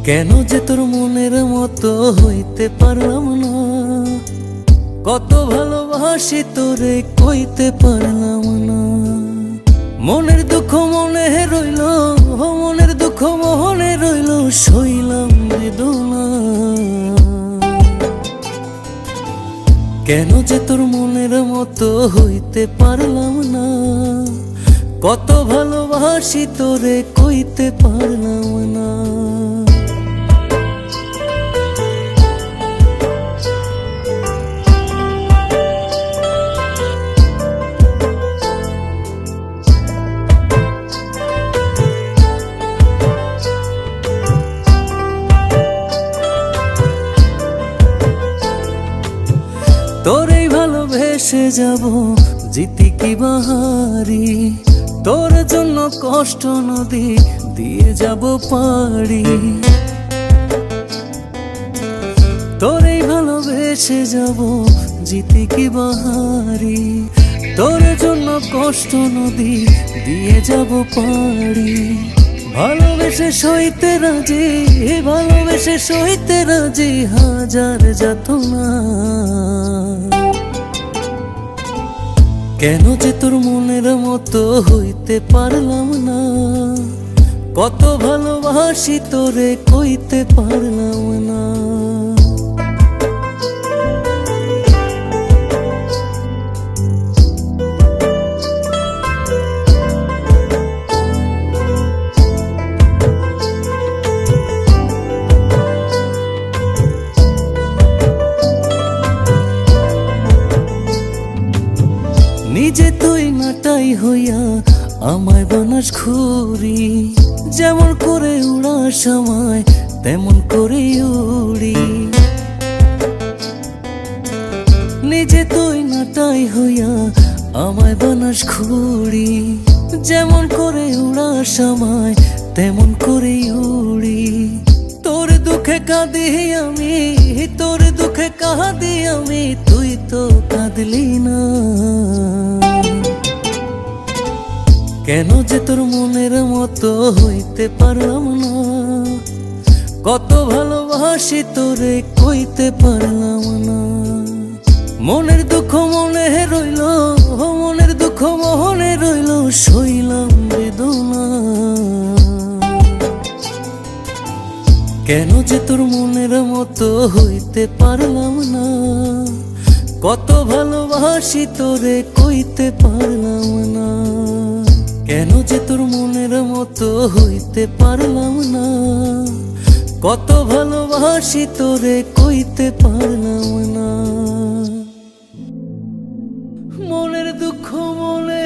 কেন যে তোর মনের মতো হইতে পারলাম না, কত ভালোবাসি তোরে কইতে পারলাম না। মনের দুঃখ মনে রইল, মনের দুঃখ মনে রইল, সইলাম বেদনা। কেন যে তোর মনের মতো হইতে পারলাম না, কত ভালোবাসি তোরে কইতে পারলাম না। তোরেই ভালোবেসে যাব জিতি কি বাহারি, তোর জন্য কষ্ট নদী দিয়ে যাব পাড়ি। তোরেই ভালোবেসে যাব জিতি কি বাহারি, তোর জন্য কষ্ট নদী দিয়ে যাব পাড়ি। ভালোবেসে সইতে রাজি, ভালোবেসে সইতে রাজি হাজার যাতনা। কেন যে তোর মনের মতো হইতে পারলাম না, কত ভালোবাসি তোরে কইতে পারলাম না। নিজে তুই নাটাই হইয়া আমায় বানাস ঘুরি, যেমন করে উড়ার সময় তেমন করে উড়ি। নিজে তুই নাটাই হইয়া আমায় বানাস ঘুরি, যেমন করে উড়ার সময় তেমন করে উড়ি। তোর দুঃখে কাঁদি আমি, তোর দুঃখে কাঁদি আমি, তুই তো কাঁদলি না। কেন যে তোর মনের মতো হইতে পারলাম না, কত ভালোবাসি তোরে কইতে পারলাম না। মনের দুঃখ মনে রইল, মনের দুঃখ মনে রইল, সইলাম বেদনা। কেন যে তোর মনের মতো হইতে পারলাম না, কত ভালোবাসি তোরে কইতে পারলাম না। কেন যে তোর মনের মতো হইতে পারলাম না, কত ভালোবাসি তোরে কইতে পারলাম না। মনের দুঃখ মনে